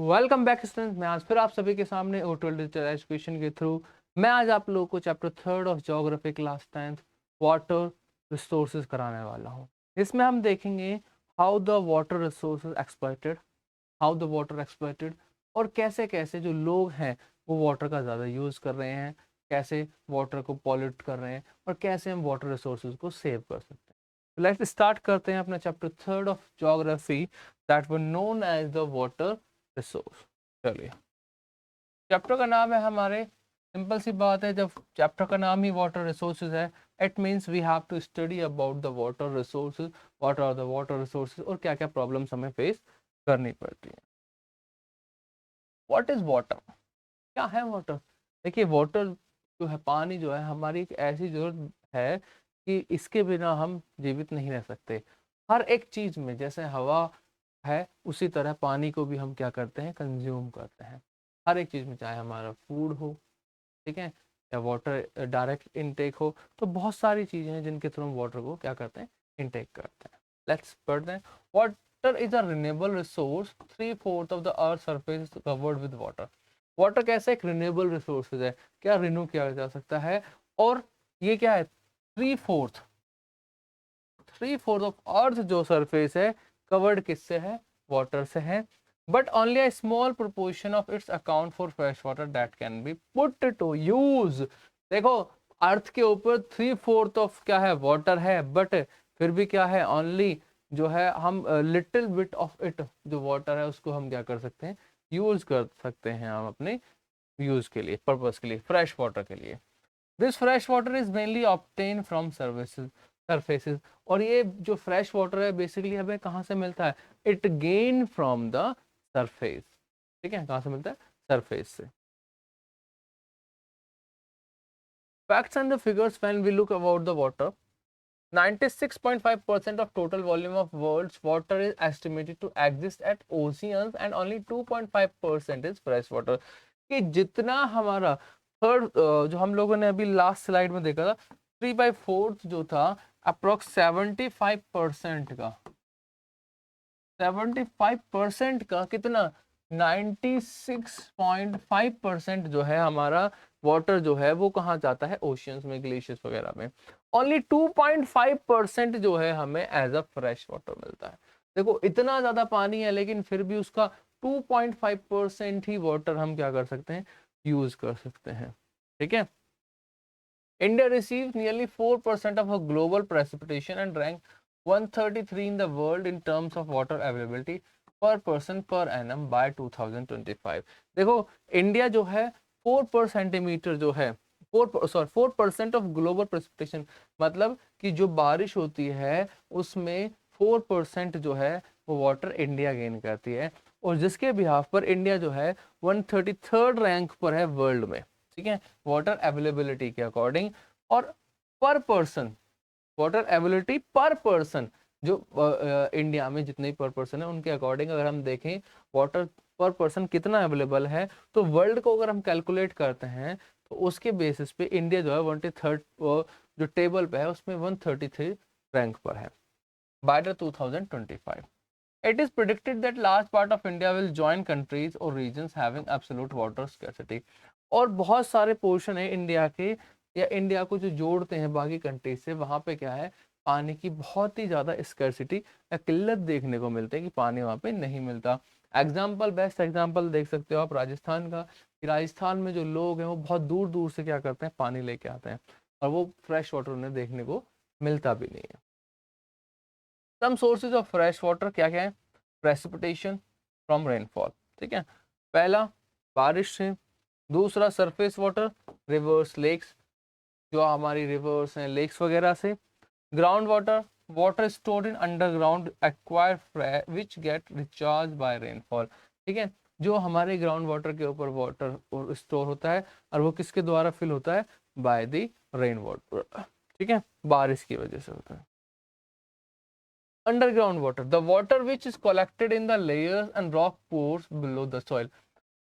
Welcome back student. मैं आज फिर आप सभी के सामने ओटल डिजिटल एजुकेशन के थ्रू मैं आज आप लोगों को chapter 3 of geography class 10th water resources कराने वाला हूँ। इसमें हम देखेंगे how the water resources exploited, how the water exploited, और कैसे कैसे जो लोग हैं वो वाटर का ज़्यादा यूज़ कर रहे हैं, कैसे वाटर को पॉल्यूट कर रहे हैं और कैसे हम वाटर रिसोर्सेज को सेव कर सकते हैं। लेट्स स्टार्ट करते हैं अपना chapter 3 of geography that were known as the water resource. चलिए, चैप्टर का नाम है हमारे, सिंपल सी बात है, जब चैप्टर का नाम ही वाटर रिसोर्सेज है it means we have to study about the water resources, what are the water resources और क्या क्या प्रॉब्लम्स हमें फेस करनी पड़ती है। व्हाट इज वाटर, क्या है वाटर? देखिए, वाटर जो है, पानी जो है, हमारी एक ऐसी जरूरत है कि इसके बिना हम जीवित नहीं रह सकते। हर एक चीज में जैसे हवा है उसी तरह पानी को भी हम क्या करते हैं, कंज्यूम करते हैं। हर एक चीज में, चाहे हमारा फूड हो, ठीक है, या वाटर डायरेक्ट इनटेक हो, तो बहुत सारी चीजें हैं जिनके थ्रू हम वाटर को क्या करते हैं, इनटेक करते हैं। लेट्स पढ़ते हैं। Water is a renewable resource, 3/4 of the earth surface is covered with water. Water कैसे एक रिन्यूएबल रिसोर्सेज है, क्या रिन्यू किया जा सकता है, और ये क्या है, 3/4 ऑफ अर्थ जो सरफेस है कवर्ड किससे है, वाटर से है। But only a small proportion of its account for fresh water that can be put to use. देखो, अर्थ के ऊपर 3/4 ऑफ क्या है, वाटर है, बट फिर भी क्या है, ओनली जो है हम लिटिल बिट ऑफ इट जो वाटर है उसको हम क्या कर सकते हैं, यूज कर सकते हैं हम अपने यूज के लिए, पर्पस के लिए, फ्रेश वाटर के लिए। This fresh water is mainly obtain from services surfaces. और ये जो फ्रेश वाटर है बेसिकली हमें कहाँ से मिलता है, it gain from the surface. ठीक है, कहाँ से मिलता है, सरफेस से। Facts and the figures when we look about the water, 96.5% of total volume of world's water is estimated to exist at oceans and only 2.5% is fresh water। कि जितना हमारा थर्ड, जो हम लोगों ने अभी लास्ट स्लाइड में देखा था, 3/4 जो था, अप्रोक्स 75% का, 75% का कितना, 96.5% जो है हमारा वाटर जो है वो कहाँ जाता है, ओशियंस में, ग्लेशियर्स वगैरह में। ओनली 2.5% जो है हमें एज अ फ्रेश वाटर मिलता है। देखो, इतना ज्यादा पानी है लेकिन फिर भी उसका 2.5% ही वाटर हम क्या कर सकते हैं, यूज कर सकते हैं। ठीक है, India receives nearly 4% of her global precipitation and rank 133 in the world in terms of water availability per person per annum by 2025। देखो, इंडिया जो है 4 सेंटीमीटर जो है, 4% ऑफ ग्लोबल प्रेसिपिटेशन, मतलब कि जो बारिश होती है उसमें 4% जो है वो वाटर इंडिया गेन करती है। और जिसके बिहाफ पर इंडिया जो है 133rd रैंक पर है वर्ल्ड में, ठीक है, वाटर अवेलेबिलिटी के अकॉर्डिंग। और पर पर्सन, वाटर अवेलेबिलिटी पर पर्सन, जो इंडिया में जितने पर पर्सन है उनके अकॉर्डिंग अगर हम देखें वाटर पर पर्सन कितना अवेलेबल है, तो वर्ल्ड को अगर हम कैलकुलेट करते हैं तो उसके बेसिस पे इंडिया जो है 133rd जो टेबल पे है उसमें 133 रैंक पर है by the 2025। It is predicted that large part of India will join countries or regions having absolute water scarcity। और बहुत सारे पोर्शन है इंडिया के, या इंडिया को जो जोड़ते हैं बाकी कंट्रीज से, वहां पे क्या है, पानी की बहुत ही ज्यादा स्कैर्सिटी या किल्लत देखने को मिलती है कि पानी वहां पे नहीं मिलता। एग्जाम्पल, बेस्ट एग्जाम्पल देख सकते हो आप राजस्थान का, कि राजस्थान में जो लोग हैं वो बहुत दूर दूर से क्या करते हैं, पानी लेके आते हैं, और वो फ्रेश वाटर उन्हें देखने को मिलता भी नहीं है। Some sources of fresh water क्या क्या है, प्रेसिपिटेशन फ्रॉम रेनफॉल, ठीक है, पहला बारिश से, दूसरा सरफेस वाटर, रिवर्स, लेक्स, जो हमारी रिवर्स हैं, लेक्स वगैरह से, ground water, water stored in underground aquifer which get recharge by rainfall. ठीक है, जो हमारे ग्राउंड वाटर के ऊपर वाटर स्टोर होता है और वो किसके द्वारा फिल होता है, बाय द रेन वाटर, ठीक है, बारिश की वजह से होता है। Underground water, the water which is collected in the layers and rock pores below the soil.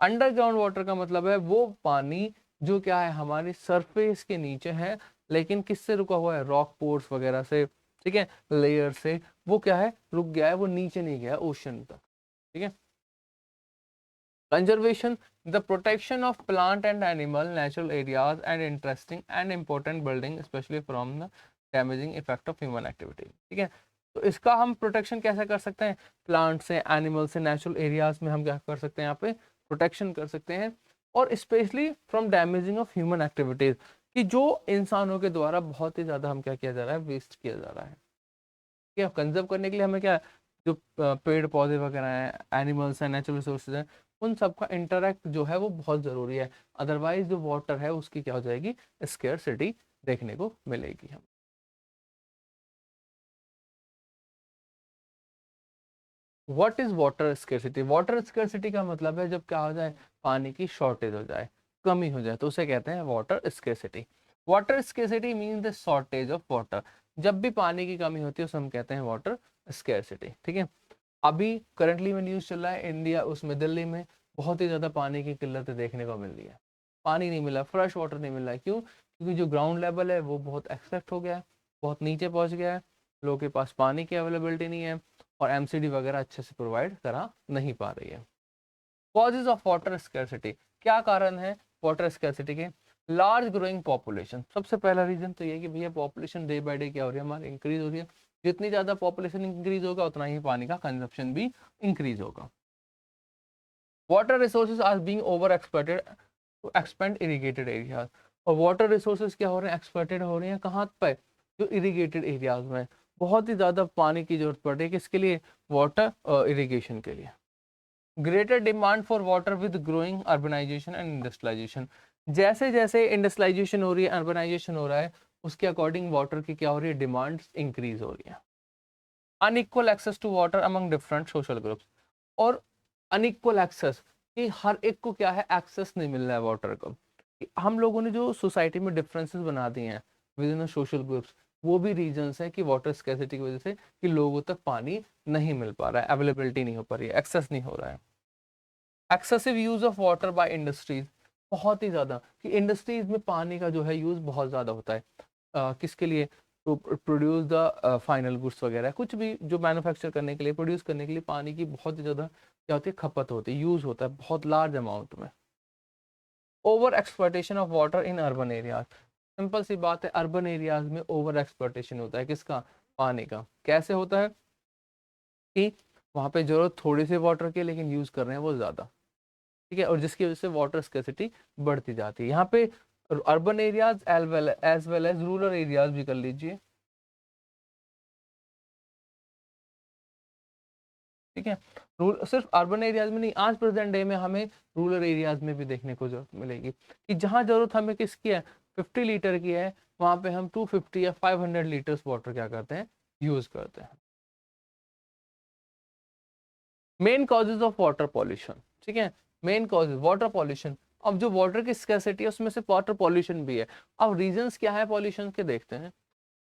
Underground water का मतलब है वो पानी जो क्या है, हमारी सरफेस के नीचे है लेकिन किससे रुका हुआ है, रॉक पोर्स वगैरह से, ठीक है, लेयर से, वो क्या है, रुक गया है, वो नीचे नहीं गया ओशन तक। ठीक है, conservation, the protection of plant and animal, natural areas and interesting and important building specially from the damaging effect of human activity. ठीक है, तो इसका हम प्रोटेक्शन कैसे कर सकते हैं? प्लांट से, एनिमल से, नेचुरल एरियाज में हम क्या कर सकते हैं? यहाँ पे प्रोटेक्शन कर सकते हैं, और specially from damaging of human activities, कि जो इंसानों के द्वारा बहुत ही ज्यादा हम क्या किया जा रहा है? वेस्ट किया जा रहा है। क्या कंजर्व करने के लिए हमें क्या, जो पेड़ पौधे वगैरह हैं, एनिमल्स हैं, नेचुरल रिसोर्सेज हैं, उन सबका इंटरेक्ट जो है वो बहुत ज़रूरी है। अदरवाइज जो वाटर है उसकी क्या हो जाएगी? स्केर्सिटी देखने को मिलेगी। हम what is water scarcity? Water scarcity का मतलब है जब क्या हो जाए? पानी की शॉर्टेज हो जाए, कमी हो जाए, तो उसे कहते हैं water scarcity. Water scarcity mean the shortage of water. जब भी पानी की कमी होती है उसे हम कहते हैं वाटर स्केर्सिटी। ठीक है, अभी करंटली में न्यूज़ चल रहा है इंडिया, उसमें दिल्ली में बहुत ही ज़्यादा पानी की किल्लत देखने को मिल रही है। पानी नहीं मिला, फ्रेश वाटर नहीं मिल रहा है। क्यों? क्योंकि जो ग्राउंड लेवल है वो बहुत एक्सपेक्ट हो गया है, बहुत नीचे पहुंच गया है, लोगों के पास पानी की अवेलेबिलिटी नहीं है, और एमसीडी वगैरह अच्छे से प्रोवाइड करा नहीं पा रही है। कॉजेज ऑफ वाटर स्कैरसिटी, क्या कारण है वाटर स्कैरसिटी के? लार्ज ग्रोइंग पॉपुलेशन, सबसे पहला रीजन तो ये कि भैया पॉपुलेशन डे बाय डे क्या हो रही है? हमारी इंक्रीज हो रही है। जितनी ज्यादा पॉपुलेशन इंक्रीज होगा उतना ही पानी का कंजप्शन भी इंक्रीज होगा। Water resources are being over exploited to expand irrigated areas, और वाटर रिसोर्सेज क्या हो रहे हैं? एक्सप्लॉइटेड हो रहे हैं कहाँ पे? जो इरिगेटेड एरियाज में बहुत ही ज्यादा पानी की जरूरत पड़ रही है। किसके लिए? वाटर इरिगेशन के लिए। Greater demand for water with growing urbanisation and industrialisation, जैसे जैसे इंडस्ट्रियलाइजेशन हो रही है, अर्बनाइजेशन हो रहा है, उसके अकॉर्डिंग वाटर की क्या हो रही है? डिमांड इंक्रीज हो रही है। Unequal access to water among different social groups, और अनइक्वल एक्सेस, कि हर एक को क्या है? एक्सेस नहीं मिल रहा है वाटर को। हम लोगों ने जो सोसाइटी में डिफरेंसेस बना दिए हैं विद इन सोशल ग्रुप्स, वो भी रीजंस हैं कि वाटर स्कैसिटी की वजह से, कि लोगों तक पानी नहीं मिल पा रहा है, अवेलेबिलिटी नहीं हो पा रही है, एक्सेस नहीं हो रहा है। Excessive use of water by industries, बहुत ही ज्यादा, कि इंडस्ट्रीज में पानी का जो है यूज बहुत ज्यादा होता है। किसके लिए? To produce the final goods वगैरह, कुछ भी जो मैन्युफैक्चर करने के लिए, प्रोड्यूस करने के लिए पानी की बहुत ही ज्यादा क्या होती है? खपत होती है, यूज होता है बहुत लार्ज अमाउंट में। Over exploitation of water in urban areas, simple सी बात है, अर्बन एरियाज में ओवर एक्सप्लॉयटेशन होता है। किसका? पानी का। कैसे होता है? कि वहां पे जरूरत थोड़ी सी वाटर की, लेकिन यूज कर रहे हैं वो ज्यादा। ठीक है, और जिसकी वजह से वाटर स्कैसिटी बढ़ती जाती है। यहाँ पे urban areas as well as rural areas भी कर लीजिए। ठीक है, सिर्फ अर्बन एरियाज में नहीं, आज प्रेजेंट डे में हमें रूरल एरियाज में भी देखने को जरूरत मिलेगी, कि जहाँ जरूरत हमें किसकी है? 50 लीटर की है, वहां पे हम 250 या 500 लीटर्स वाटर क्या करते हैं? यूज करते हैं। Main causes of water pollution. ठीक है, मेन कॉजेज वाटर पॉल्यूशन। अब जो वाटर की स्कैसिटी है उसमें से वाटर पॉल्यूशन भी है। अब रीजंस क्या है पॉल्यूशन के? देखते हैं।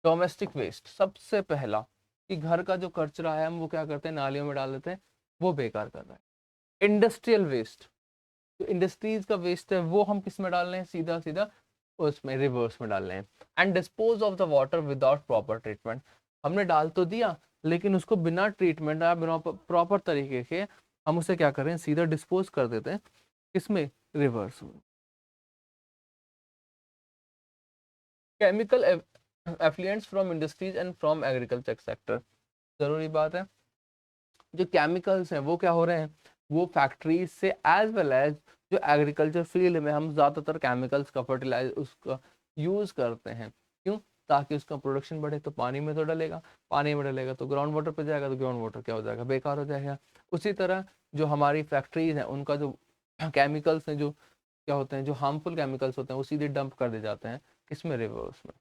डोमेस्टिक वेस्ट सबसे पहला, कि घर का जो कचरा है हम वो क्या करते हैं? नालियों में डाल देते हैं, वो बेकार कर रहा है। इंडस्ट्रियल वेस्ट, जो इंडस्ट्रीज का वेस्ट है वो हम किस में डाल रहे हैं? सीधा सीधा उसमें, रिवर्स में डाल रहे हैं। And dispose of the water without proper treatment, हमने डाल तो दिया, लेकिन उसको बिना ट्रीटमेंट या बिना प्रॉपर तरीके के हम उसे क्या करें? सीधा डिस्पोज कर देते हैं। किसमें? रिवर्स में। Chemical effluents from industries and from agriculture sector, जरूरी बात है। जो केमिकल्स हैं वो क्या हो रहे हैं? वो फैक्ट्रीज से, एज वेल एज जो एग्रीकल्चर फील्ड में हम ज़्यादातर केमिकल्स का, फर्टिलाइजर उसका यूज़ करते हैं। क्यों? ताकि उसका प्रोडक्शन बढ़े, तो पानी में तो डलेगा, पानी में डलेगा तो ग्राउंड वाटर पे जाएगा, तो ग्राउंड वाटर क्या हो जाएगा? बेकार हो जाएगा। उसी तरह जो हमारी फैक्ट्रीज हैं उनका जो केमिकल्स हैं, जो क्या होते हैं, जो हार्मफुल केमिकल्स होते हैं, वो सीधे डंप कर दिए जाते हैं किसमें? रिवर्स में।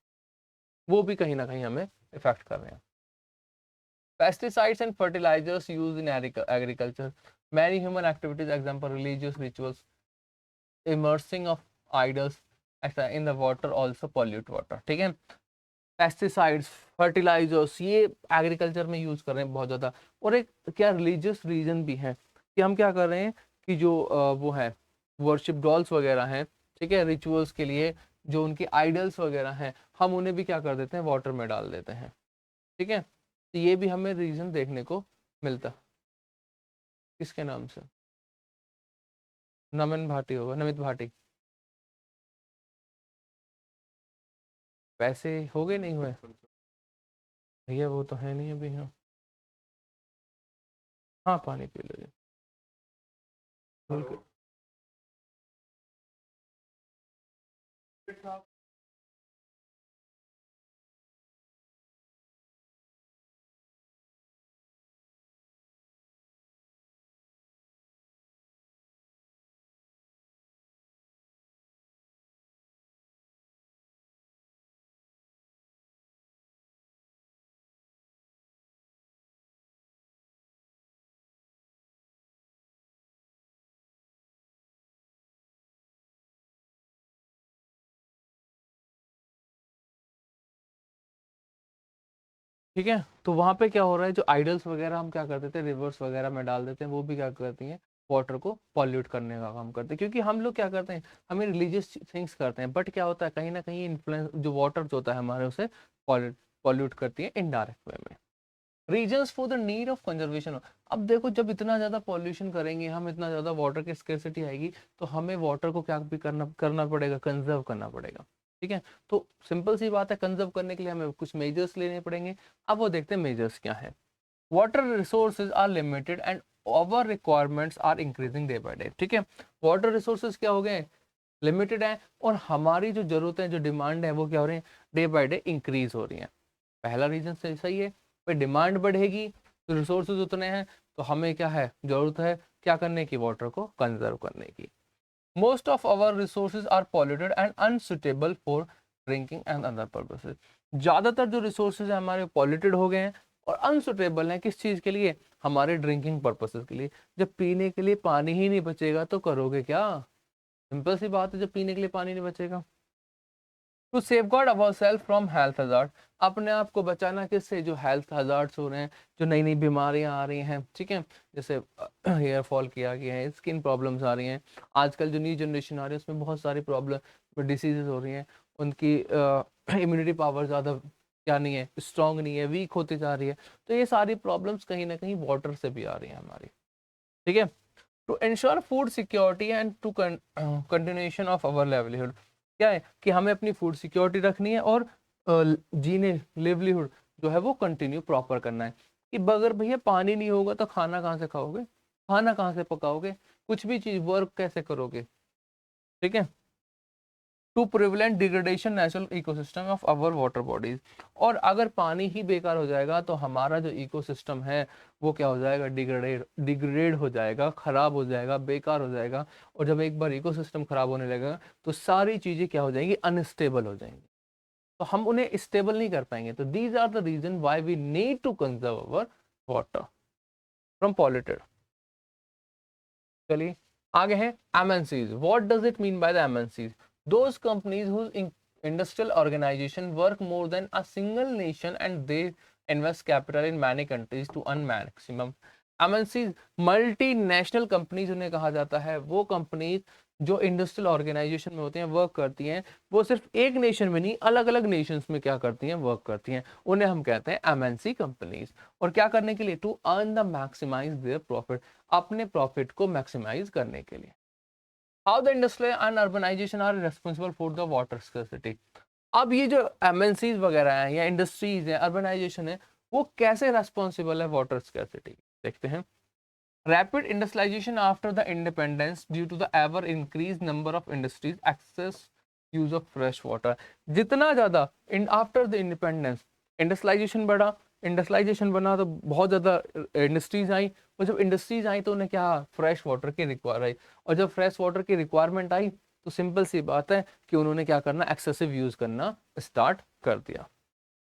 वो भी कहीं ना कहीं हमें इफेक्ट कर रहे हैं। Pesticides and fertilizers used in agriculture. Many human activities, example religious rituals, immersing of idols, etc. in the water also pollute water. ठीक है, पेस्टिसाइड्स, फर्टिलाइजर्स, ये एग्रीकल्चर में यूज कर रहे हैं बहुत ज्यादा। और एक क्या रिलीजियस रीजन भी है, कि हम क्या कर रहे हैं? कि जो वो है वर्शिप डॉल्स वगैरह हैं, ठीक है, रिचुअल्स के लिए जो उनके आइडल्स वगैरह हैं, हम उन्हें भी क्या कर देते हैं? वाटर में डाल देते हैं। ठीक है, तो ये भी हमें रीजन देखने को मिलता। किसके नाम से? नमन भाटी होगा, नमित भाटी। पैसे हो गए नहीं हुए भैया, वो तो है नहीं अभी। हाँ हाँ, पानी पी लो जी। बिल्कुल। ठीक है, तो वहां पे क्या हो रहा है, जो आइडल्स वगैरह हम क्या कर देते हैं, रिवर्स वगैरह में डाल देते हैं, वो भी क्या करती हैं, वाटर को पॉल्यूट करने का काम करते हैं। क्योंकि हम लोग क्या करते हैं, हमें रिलीजियस थिंग्स करते हैं, बट क्या होता है, कहीं ना कहीं इन्फ्लुएंस जो वाटर जो होता है हमारे, उसे पॉल्यूट करती है इनडायरेक्ट वे में। Reasons for the need of conservation. अब देखो, जब इतना ज्यादा पॉल्यूशन करेंगे हम, इतना ज्यादा वाटर की स्केर्सिटी आएगी, तो हमें वाटर को क्या भी करना पड़ेगा, कंजर्व करना पड़ेगा। ठीक है, तो सिंपल सी बात है, कंजर्व करने के लिए हमें कुछ मेजर्स लेने पड़ेंगे। अब वो देखते हैं मेजर्स क्या है। Water resources are limited and over requirements are increasing day by day. ठीक है, वाटर रिसोर्सेज क्या हो गए, लिमिटेड है, और हमारी जो जरूरतें, जो डिमांड है, वो क्या हो रही है, डे बाय डे इंक्रीज हो रही है। पहला रीजन सही है, पर डिमांड बढ़ेगी तो रिसोर्सेज उतने हैं, तो हमें क्या है, जरूरत है क्या करने की, वाटर को कंजर्व करने की। Most of our resources are polluted and unsuitable for drinking and other purposes. ज्यादातर जो रिसोर्सेज है हमारे पॉल्यूटेड हो गए हैं और अनसुटेबल हैं, किस चीज के लिए, हमारे ड्रिंकिंग पर्पसेज के लिए। जब पीने के लिए पानी ही नहीं बचेगा तो करोगे क्या, सिंपल सी बात है, जब पीने के लिए पानी नहीं बचेगा। To safeguard our self from health hazard, अपने आप को बचाना किससे, जो हेल्थ हजार्ड्स हो रहे हैं, जो नई नई बीमारियां आ रही हैं। ठीक है, जैसे हेयर फॉल किया गया है, स्किन प्रॉब्लम्स आ रही हैं, आजकल जो न्यू जनरेशन आ रही है उसमें बहुत सारी प्रॉब्लम डिसीजेज हो रही हैं, उनकी इम्यूनिटी पावर ज़्यादा क्या नहीं है, स्ट्रांग नहीं है, वीक होती जा रही है। तो ये सारी प्रॉब्लम्स कहीं ना कहीं वाटर से भी आ रही हैं हमारी। ठीक है, to ensure food security and to continuation of our livelihood, क्या है कि हमें अपनी फूड सिक्योरिटी रखनी है और जीने लिवलीहुड जो है वो कंटिन्यू प्रॉपर करना है। कि अगर भैया पानी नहीं होगा तो खाना कहाँ से खाओगे, खाना कहाँ से पकाओगे, कुछ भी चीज वर्क कैसे करोगे। ठीक है, to prevent degradation natural ecosystem of our water bodies, और अगर पानी ही बेकार हो जाएगा तो हमारा जो इकोसिस्टम है वो क्या हो जाएगा, डिग्रेड हो जाएगा, खराब हो जाएगा, बेकार हो जाएगा। और जब एक बार इकोसिस्टम खराब होने लगेगा तो सारी चीजें क्या हो जाएंगी, अनस्टेबल हो जाएंगी, तो हम उन्हें स्टेबल नहीं कर पाएंगे। तो these are the reason why we need to conserve our water from polluted. चलिए आगे हैं MNCs। What does it mean by the MNCs? Those companies whose industrial organization work more than a single nation and they invest capital in many countries to earn maximum। MNCs multinational companies उन्हें कहा जाता है, वो companies जो industrial organisation में होती हैं, work करती हैं, वो सिर्फ एक नेशन में नहीं, अलग अलग नेशंस में क्या करती हैं, वर्क करती हैं, उन्हें हम कहते हैं MNC कंपनीज। और क्या करने के लिए, to earn the maximise their profit, अपने प्रॉफिट को मैक्सिमाइज करने के लिए। How the industry and urbanisation are responsible for the water scarcity. अब ये जो MNCs वगैरह हैं या इंडस्ट्रीज है, अर्बनाइजेशन है, वो कैसे रेस्पॉन्सिबल है वाटर स्कैर्सिटी, देखते हैं। Rapid industrialisation after the independence due to the ever increase number of industries excess use of fresh water. जितना ज्यादा आफ्टर द इंडिपेंडेंस इंडस्ट्रियलाइजेशन बढ़ा, इंडस्ट्रियलाइजेशन बना तो बहुत ज़्यादा इंडस्ट्रीज आई, और जब इंडस्ट्रीज आई तो उन्हें क्या, फ्रेश वाटर की रिक्वायर आई, और जब फ्रेश वाटर की रिक्वायरमेंट आई तो सिंपल सी बात है कि उन्होंने क्या करना, एक्सेसिव यूज करना स्टार्ट कर दिया।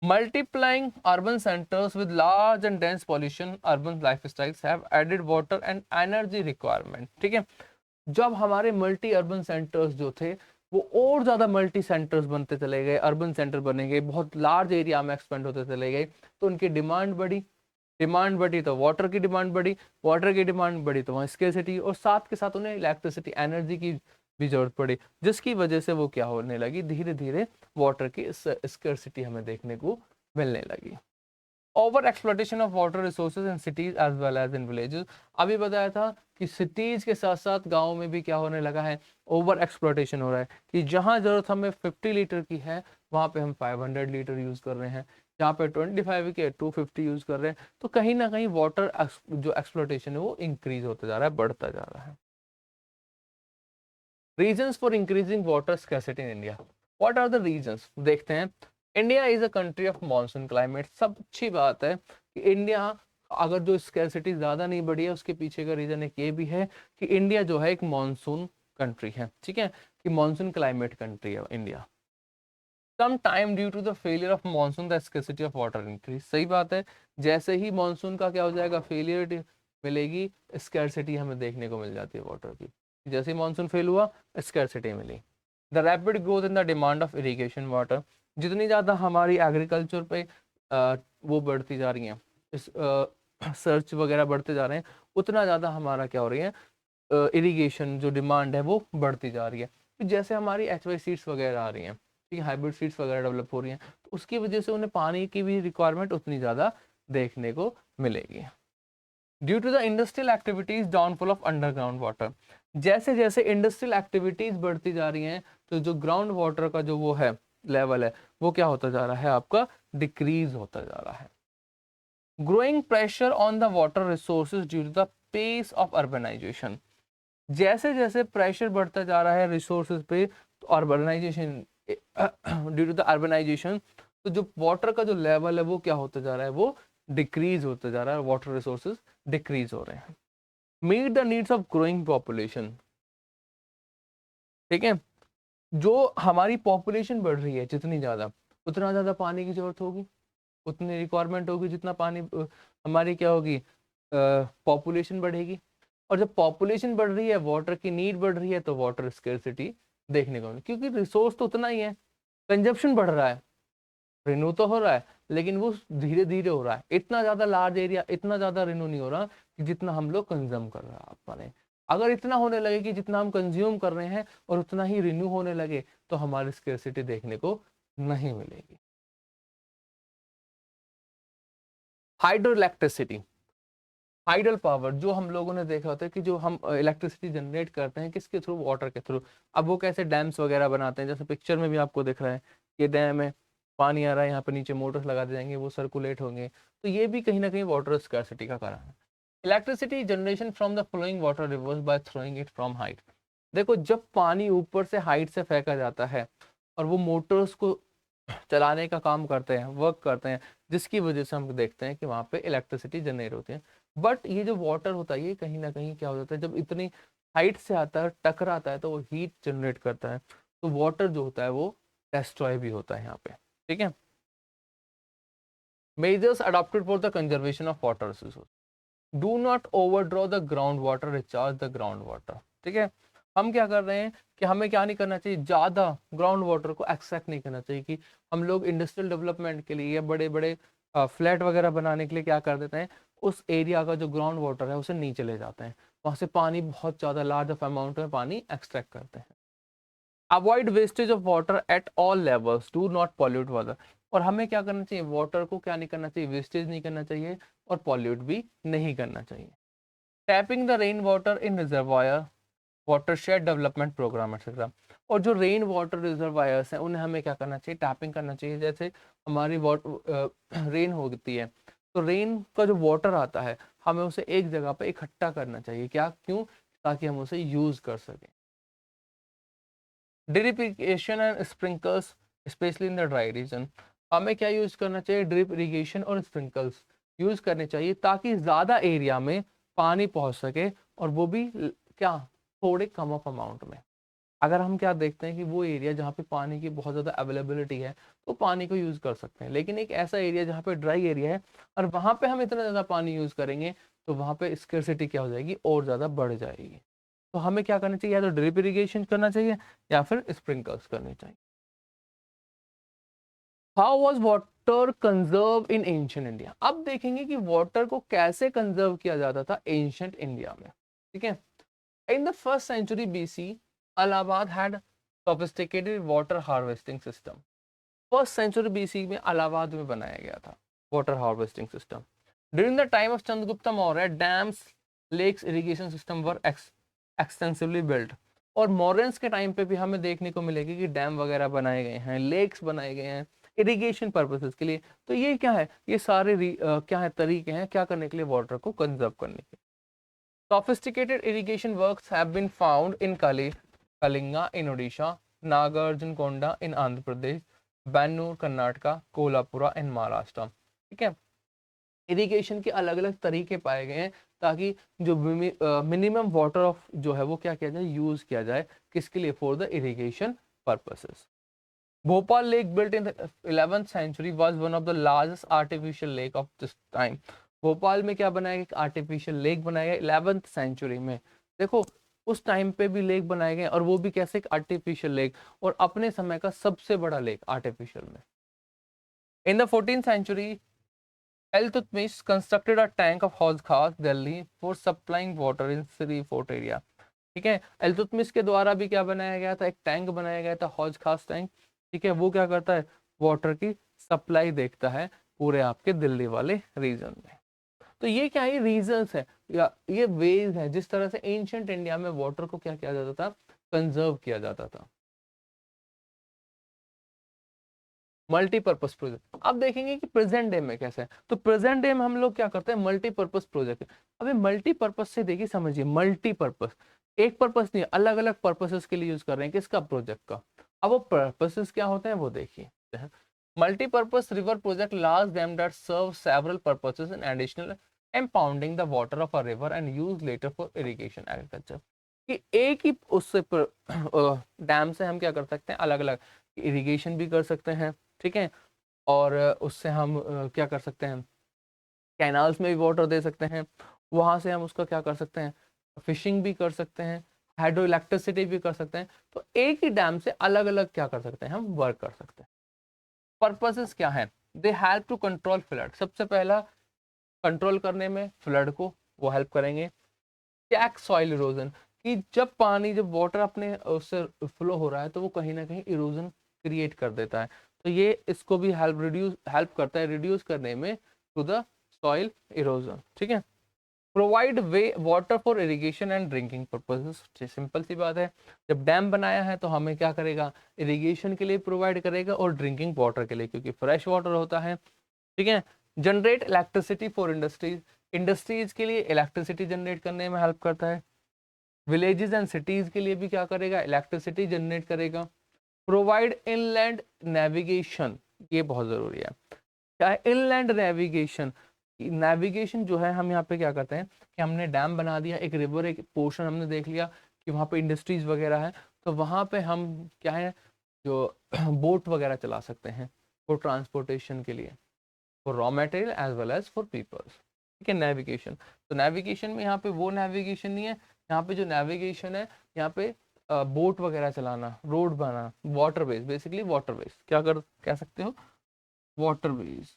Multiplying urban centres with large and dense pollution urban lifestyles have added water and energy requirement. ठीक है, जब हमारे मल्टी अर्बन सेंटर्स जो थे वो और ज्यादा मल्टी सेंटर्स बनते चले गए, अर्बन सेंटर बनेंगे, बहुत लार्ज एरिया में एक्सपेंड होते चले गए, तो उनकी डिमांड बढ़ी, डिमांड बढ़ी तो वाटर की डिमांड बढ़ी, वाटर की डिमांड बढ़ी तो वहाँ स्केर्सिटी, और साथ के साथ उन्हें इलेक्ट्रिसिटी एनर्जी की भी जरूरत पड़ी, जिसकी वजह से वो क्या होने लगी, धीरे धीरे वाटर की स्केर्सिटी हमें देखने को मिलने लगी। Over exploitation of water resources in cities as well as in villages. अभी बताया था कि सिटीज के साथ साथ गाँव में भी क्या होने लगा है, ओवर एक्सप्लॉयटेशन हो रहा है, कि जहाँ जरूरत हमें 50 लीटर की है वहाँ पे हम 500 लीटर यूज कर रहे हैं, जहाँ पे 25 के 250 यूज कर रहे हैं। तो कहीं ना कहीं वाटर जो एक्सप्लॉयटेशन है वो इंक्रीज होता जा रहा है, बढ़ता जा रहा है। Reasons for increasing water scarcity in India, what are the reasons, देखते हैं। India is a country of monsoon climate. सब अच्छी बात है कि इंडिया, अगर जो स्कैर्सिटी ज्यादा नहीं बढ़ी है उसके पीछे का रीजन एक ये भी है कि इंडिया जो है एक मॉनसून कंट्री है, ठीक है, कि मॉनसून क्लाइमेट कंट्री है India. Some time due to the failure of monsoon the scarcity of water increase. सही बात है, जैसे ही मॉनसून का क्या हो जाएगा, फेलियर मिलेगी, स्कैर्सिटी हमें देखने को मिल जाती है वाटर की। जैसे ही मॉनसून फेल हुआ, स्कैर्सिटी मिली। The rapid growth in the demand of irrigation water, जितनी ज़्यादा हमारी एग्रीकल्चर पे वो बढ़ती जा रही हैं, इस सर्च वगैरह बढ़ते जा रहे हैं, उतना ज़्यादा हमारा क्या हो रही है, इरिगेशन जो डिमांड है वो बढ़ती जा रही है। जैसे हमारी HY सीड्स वगैरह आ रही हैं, ठीक है, हाइब्रिड सीड्स वगैरह डेवलप हो रही हैं, तो उसकी वजह से उन्हें पानी की भी रिक्वायरमेंट उतनी ज़्यादा देखने को मिलेगी। Due to the industrial activities downfall of underground water, जैसे जैसे इंडस्ट्रियल एक्टिविटीज बढ़ती जा रही हैं तो जो ग्राउंड वाटर का जो वो है लेवल है वो क्या होता जा रहा है, आपका डिक्रीज होता जा रहा है। Growing pressure on the water resources due to the pace of urbanisation, जैसे जैसे प्रेशर बढ़ता जा रहा है रिसोर्सेज पे, तो urbanisation due to the urbanisation, तो जो वाटर का जो लेवल है वो क्या होता जा रहा है, वो डिक्रीज होता जा रहा है, वाटर रिसोर्सेज डिक्रीज हो रहे हैं। Meet the needs of growing population, ठीक है, जो हमारी पॉपुलेशन बढ़ रही है जितनी ज़्यादा, उतना ज़्यादा पानी की जरूरत होगी, उतनी रिक्वायरमेंट होगी, जितना पानी हमारी क्या होगी, पॉपुलेशन बढ़ेगी। और जब पॉपुलेशन बढ़ रही है, वाटर की नीड बढ़ रही है, तो वाटर स्केर्सिटी देखने को मिले, क्योंकि रिसोर्स तो उतना ही है, कंजप्शन बढ़ रहा है, रिन्यू तो हो रहा है लेकिन वो धीरे धीरे हो रहा है, इतना ज्यादा लार्ज एरिया, इतना ज्यादा रिन्यू नहीं हो रहा कि जितना हम लोग कंज्यूम कर रहे हैं अपने। अगर इतना होने लगे कि जितना हम कंज्यूम कर रहे हैं और उतना ही रिन्यू होने लगे, तो हमारी स्केर्सिटी देखने को नहीं मिलेगी। हाइड्रो इलेक्ट्रिसिटी, हाइडल पावर, जो हम लोगों ने देखा होता है कि जो हम इलेक्ट्रिसिटी जनरेट करते हैं किसके थ्रू, वाटर के थ्रू। अब वो कैसे डैम्स वगैरह बनाते हैं, जैसे पिक्चर में भी आपको दिख रहा है, ये डैम है, पानी आ रहा है, यहाँ पे नीचे मोटर्स लगा दिए जाएंगे, वो सर्कुलेट होंगे, तो ये भी कहीं ना कहीं वाटर स्कैर्सिटी का कारण है। Electricity generation from the flowing water rivers by throwing it from height, देखो जब पानी ऊपर से हाइट से फेंका जाता है और वो मोटर्स को चलाने का काम करते हैं, वर्क करते हैं, जिसकी वजह से हम देखते हैं कि वहाँ पे इलेक्ट्रिसिटी जनरेट होती है। बट ये जो वाटर होता है ये कहीं ना कहीं क्या हो जाता है, जब इतनी हाइट से आता है, टकराता है, तो वो हीट जनरेट करता है, तो वाटर जो होता है वो डिस्ट्रॉय भी होता है यहाँ पे, ठीक है। Measures adopted for the conservation of water resource, do not overdraw the ground water, recharge the ground water, ठीक है। हम क्या कर रहे हैं कि हमें क्या नहीं करना चाहिए, ज़्यादा ग्राउंड वाटर को एक्सट्रैक्ट नहीं करना चाहिए, कि हम लोग इंडस्ट्रियल डेवलपमेंट के लिए या बड़े बड़े फ्लैट वगैरह बनाने के लिए क्या कर देते हैं, उस एरिया का जो ग्राउंड वाटर है उसे नीचे ले जाते हैं, वहाँ से पानी बहुत ज़्यादा लार्ज ऑफ अमाउंट में पानी एक्सट्रैक्ट करते हैं। Avoid wastage of water at all levels, do not pollute water, और हमें क्या करना चाहिए, वाटर को क्या नहीं करना चाहिए, वेस्टेज नहीं करना चाहिए और पॉल्यूट भी नहीं करना चाहिए। Tapping the rain water in reservoir, watershed development programme etcetera, और जो रेन वाटर रिजर्वायर्स हैं उन्हें हमें क्या करना चाहिए, टैपिंग करना चाहिए। जैसे हमारी रेन होती है, तो रेन का जो वाटर आता है हमें उसे एक जगह पे इकट्ठा करना चाहिए, क्या, क्यों, ताकि हम उसे यूज कर सकें। Drip irrigation and sprinkles specially in the dry region, हमें क्या यूज करना चाहिए, ड्रिप इरिगेशन और स्प्रिंकल्स यूज करने चाहिए, ताकि ज़्यादा एरिया में पानी पहुंच सके, और वो भी क्या, थोड़े कम ऑफ अमाउंट में। अगर हम क्या देखते हैं कि वो एरिया जहाँ पे पानी की बहुत ज़्यादा अवेलेबिलिटी है तो पानी को यूज़ कर सकते हैं, लेकिन एक ऐसा एरिया जहाँ पे ड्राई एरिया है और वहाँ पे हम इतना ज़्यादा पानी यूज़ करेंगे, तो वहाँ पे स्कैर्सिटी क्या हो जाएगी, और ज़्यादा बढ़ जाएगी। तो हमें क्या करना चाहिए, या तो ड्रिप इरिगेशन करना चाहिए या फिर स्प्रिंकल्स करनी चाहिए। How was water conserve in ancient India, अब देखेंगे कि वाटर को कैसे कंजर्व किया जाता था एंशियंट इंडिया में, ठीक है। In the first century BC, Allahabad had sophisticated water harvesting system. First century BC में इलाहाबाद में बनाया गया था, water harvesting system. During the time of Chandragupta Maurya, dams, lakes, irrigation system were extensively built. और मौर्यंस के टाइम पे भी हमें देखने को मिलेगी कि डैम वगैरह बनाए गए हैं, लेक्स बनाए गए हैं इरिगेशन पर्पसेस के लिए। तो ये क्या है, ये सारे क्या है तरीके हैं क्या करने के लिए, वाटर को कंजर्व करने के। Sophisticated irrigation works have been found in Kalinga in Odisha, Nagarjunakonda in Andhra Pradesh, Bannoor Karnataka, कोल्हापुरा इन महाराष्ट्र। ठीक है, इरिगेशन के अलग अलग तरीके पाए गए हैं ताकि जो मिनिमम वाटर ऑफ जो है वो क्या किया जाए, यूज किया जाए किसके लिए, for the irrigation purposes. Bhopal lake built in 11th century was one of the largest artificial lake of this time. Bhopal में क्या बनाया गया, एक आर्टिफिशियल लेक बनाया गया 11th century में। देखो उस टाइम पे भी लेक बनाए गए और वो भी कैसे, एक आर्टिफिशियल लेक, और अपने समय का सबसे बड़ा लेक आर्टिफिशियल में। In the 14th century Iltutmish constructed a tank of Hauz Khas, Delhi for supplying water in Sri Fort area. ठीक है, इल्तुतमिश के द्वारा भी क्या बनाया गया था, एक टैंक बनाया गया था, हौज खास टैंक। ठीक है, वो क्या करता है, वाटर की सप्लाई देखता है पूरे आपके दिल्ली वाले रीजन में। तो ये क्या है, रीजंस है या ये वेज है जिस तरह से एंशिएंट इंडिया में वाटर को क्या किया जाता था, कंजर्व किया जाता था। मल्टीपर्पज प्रोजेक्ट, अब देखेंगे कि प्रेजेंट डे में कैसे है। तो प्रेजेंट डे में हम लोग क्या करते हैं, मल्टीपर्पज प्रोजेक्ट। अभी मल्टीपर्पज से देखिए समझिए, मल्टीपर्पज एक पर्पस नहीं, अलग अलग पर्पसेस के लिए यूज कर रहे हैं किसका, प्रोजेक्ट का। अब वो पर्पसेस क्या होते हैं वो देखिए। Multipurpose river project large dam that serve several purposes in additional impounding the water of a river and use later for irrigation agriculture। कि एक ही उससे डैम से हम क्या कर सकते हैं, अलग अलग इरिगेशन भी कर सकते हैं। ठीक है, और उससे हम क्या कर सकते हैं, कैनाल्स में भी वाटर दे सकते हैं, वहां से हम उसका क्या कर सकते हैं, फिशिंग भी कर सकते हैं, हाइड्रो इलेक्ट्रिसिटी भी कर सकते हैं। तो एक ही डैम से अलग अलग क्या कर सकते हैं, हम वर्क कर सकते हैं। पर्पसेस क्या है, they help to control flood, सबसे पहला कंट्रोल करने में फ्लड को वो हेल्प करेंगे। चेक सॉइल इरोजन, कि जब पानी जब वाटर अपने उससे फ्लो हो रहा है तो वो कहीं ना कहीं इरोजन क्रिएट कर देता है, तो ये इसको भी हेल्प करता है रिड्यूस करने में टू द सॉइल इरोजन। ठीक है, प्रोवाइड वे water for irrigation and drinking purposes, simple सी बात है, जब डैम बनाया है तो हमें क्या करेगा, इरिगेशन के लिए प्रोवाइड करेगा और ड्रिंकिंग वाटर के लिए, क्योंकि फ्रेश वाटर होता है। ठीक है, generate electricity for industries, industries के लिए इलेक्ट्रिसिटी जनरेट करने में हेल्प करता है। विलेजेस एंड सिटीज के लिए भी क्या करेगा, इलेक्ट्रिसिटी जनरेट करेगा। प्रोवाइड इनलैंड नेविगेशन, ये बहुत जरूरी है, क्या है इनलैंड नेविगेशन। नेविगेशन जो है, हम यहाँ पे क्या करते हैं कि हमने डैम बना दिया, एक रिवर एक पोर्शन हमने देख लिया कि वहाँ पे इंडस्ट्रीज वगैरह है, तो वहाँ पे हम क्या है जो बोट वगैरह चला सकते हैं फॉर ट्रांसपोर्टेशन के लिए, for raw material as well as for peoples. ठीक है, नेविगेशन, तो नेविगेशन में यहाँ पे वो नेविगेशन नहीं है, यहाँ पे जो नेविगेशन है यहाँ पे बोट वगैरह चलाना, रोड बनाना, water base, basically water base क्या कह सकते हो, वाटर बेस।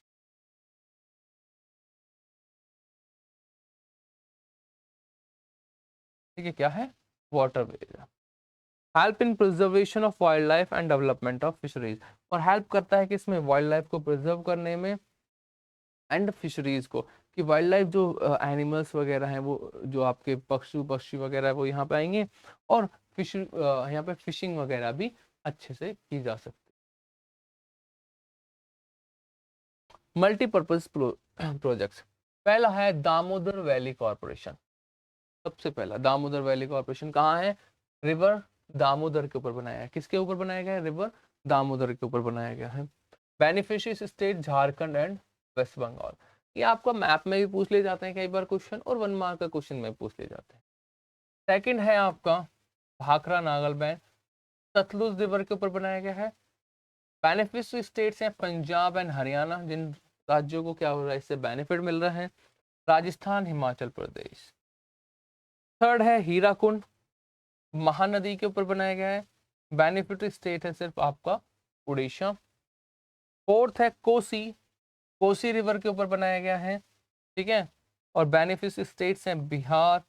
ठीक है, क्या है, water base. Help in preservation of wild life and development of fisheries, और हेल्प करता है कि इसमें वाइल्ड लाइफ को प्रिजर्व करने में एंड फिशरीज को, कि वाइल्ड लाइफ जो एनिमल्स वगैरह हैं वो जो आपके पक्षी वगैरह है वो यहाँ पे आएंगे, और फिश यहाँ पे फिशिंग वगैरह भी अच्छे से की जा सकती है। मल्टीपर्पज प्रोजेक्ट्स, पहला है दामोदर वैली कॉरपोरेशन। सबसे पहला दामोदर वैली कॉरपोरेशन कहाँ है, रिवर दामोदर के ऊपर बनाया है, किसके ऊपर बनाया गया है, रिवर दामोदर के ऊपर बनाया गया है। Beneficiary state Jharkhand and West Bengal, ये आपका मैप में भी पूछ ले जाते हैं कई बार क्वेश्चन, और 1 मार्क का क्वेश्चन में पूछ ले जाते हैं। सेकंड है आपका भाखड़ा नागलबैंड, सतलुज रिवर के ऊपर बनाया गया है। बेनिफिशियरी स्टेट्स हैं पंजाब एंड हरियाणा, जिन राज्यों को क्या हो रहा है, इससे बेनिफिट मिल रहा है, राजस्थान हिमाचल प्रदेश। थर्ड है हीराकुंड, महानदी के ऊपर बनाया गया है, बेनिफिशियरी स्टेट है सिर्फ आपका उड़ीसा। फोर्थ है कोसी, कोसी रिवर के ऊपर बनाया गया है। ठीक है, और बेनिफिशियरी स्टेट्स हैं बिहार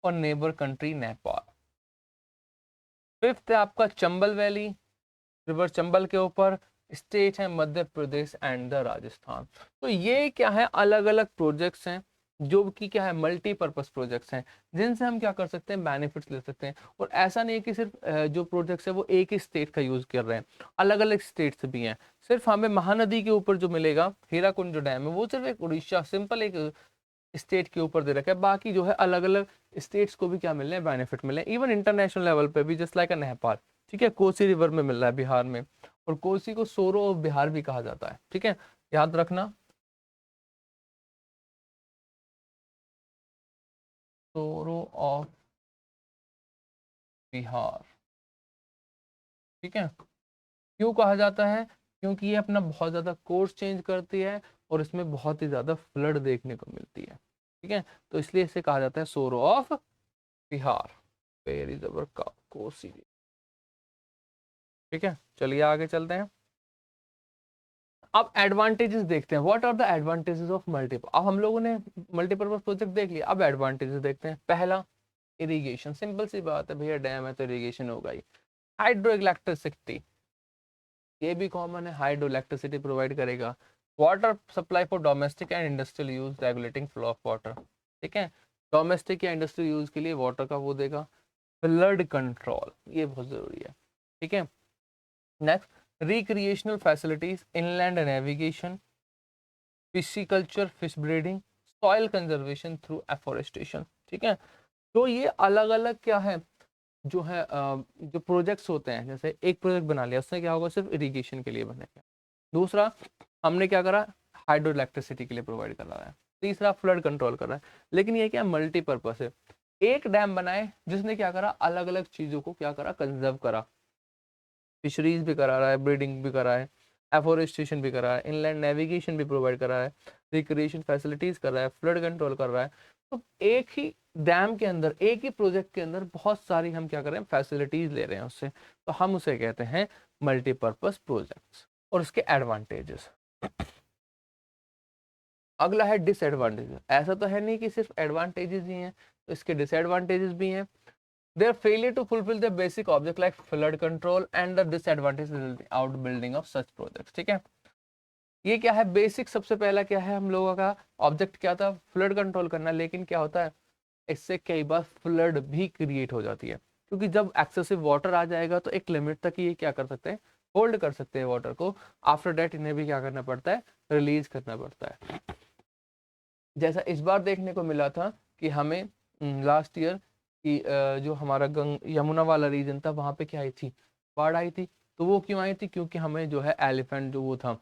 और नेबर कंट्री नेपाल। फिफ्थ है आपका चंबल वैली, रिवर चंबल के ऊपर, स्टेट है मध्य प्रदेश एंड द राजस्थान। तो ये क्या है, अलग अलग प्रोजेक्ट्स हैं जो कि क्या है, मल्टीपर्पज प्रोजेक्ट्स हैं, जिनसे हम क्या कर सकते हैं, बेनिफिट्स ले सकते हैं। और ऐसा नहीं है कि सिर्फ जो प्रोजेक्ट्स है वो एक ही स्टेट का यूज कर रहे हैं, अलग अलग स्टेट्स भी हैं। सिर्फ हमें महानदी के ऊपर जो मिलेगा हीराकुंड जो डैम है वो सिर्फ एक उड़ीसा सिंपल एक स्टेट के ऊपर दे रखा है, बाकी जो है अलग अलग स्टेट्स को भी क्या मिल रहे हैं, बेनिफिट मिल रहे हैं। इवन इंटरनेशनल लेवल पे भी जस्ट लाइक नेपाल, ठीक है, कोसी रिवर में मिल रहा है बिहार में, और कोसी को सोरो ऑफ बिहार भी कहा जाता है, ठीक है, याद रखना, सोरो ऑफ बिहार, ठीक है। क्यों कहा जाता है, क्योंकि ये अपना बहुत ज्यादा कोर्स चेंज करती है और इसमें बहुत ही ज्यादा फ्लड देखने को मिलती है, ठीक है, तो इसलिए इसे कहा जाता है सोरो ऑफ बिहार, वेरी जबर का कोसी, ठीक है। चलिए आगे चलते हैं। अब एडवांटेजेस देखते हैं, what are the advantages of multiple. अब हम लोगों ने मल्टीपर्पज प्रोजेक्ट देख लिया, अब एडवांटेजेस देखते हैं। पहला, इरिगेशन, सिंपल सी बात है भैया, डैम है तो इरिगेशन होगा ही। हाइड्रो इलेक्ट्रिसिटी, ये भी कॉमन है, हाइड्रो इलेक्ट्रिसिटी प्रोवाइड करेगा। Water supply for domestic and industrial use, regulating flow of water, ठीक है, डोमेस्टिक या इंडस्ट्रियल यूज के लिए वाटर का वो देगा। फ्लड कंट्रोल, ये बहुत जरूरी है, ठीक है। Next, recreational facilities, inland navigation, pisciculture, fish breeding, soil conservation through afforestation, ठीक है। तो ये अलग अलग क्या है, जो है जो प्रोजेक्ट्स होते हैं, जैसे एक प्रोजेक्ट बना लिया, उसमें क्या होगा, सिर्फ इरिगेशन के लिए बनेगा। दूसरा, हमने क्या करा, हाइड्रो इलेक्ट्रिसिटी के लिए प्रोवाइड कर रहा है। तीसरा, फ्लड कंट्रोल कर रहा है। लेकिन ये क्या, मल्टीपर्पज है। एक डैम बनाए जिसने क्या करा, अलग अलग चीजों को क्या करा, कंजर्व करा, फिशरीज भी करा रहा है, ब्रीडिंग भी करा है, एफोरेस्टेशन भी करा है, इनलैंड नेविगेशन भी प्रोवाइड करा है, रिक्रिएशन फैसिलिटीज कर रहा है, फ्लड कंट्रोल कर रहा है। तो एक ही डैम के अंदर, एक ही प्रोजेक्ट के अंदर बहुत सारी हम क्या कर रहे हैं, फैसिलिटीज ले रहे हैं उससे, तो हम उसे कहते हैं मल्टीपर्पज प्रोजेक्ट्स। और उसके एडवांटेजेस, अगला है डिसएडवांटेजेस। ऐसा तो है नहीं कि सिर्फ एडवांटेजेस ही हैं, तो इसके डिसएडवांटेजेस भी हैं। Their failure to fulfill their basic object like flood control and the disadvantage resulting out building of such projects, ठीक है। ये क्या है, बेसिक सबसे पहला क्या है, हम लोगों का ऑब्जेक्ट क्या था, फ्लड कंट्रोल करना, लेकिन क्या होता है, इससे कई बार फ्लड भी क्रिएट हो जाती है, क्योंकि जब एक्सेसिव वाटर आ जाएगा तो एक लिमिट तक ये क्या कर सकते हैं, होल्ड कर सकते हैं वाटर को। आफ्टर डेट इन्हें भी क्या करना पड़ता है, रिलीज करना पड़ता है। जैसा इस बार देखने को मिला था कि हमें लास्ट ईयर कि जो हमारा यमुना वाला रीजन था, वहां पे क्या आई थी, बाढ़ आई थी। तो वो क्यों आई थी, क्योंकि हमें जो है एलिफेंट जो वो था,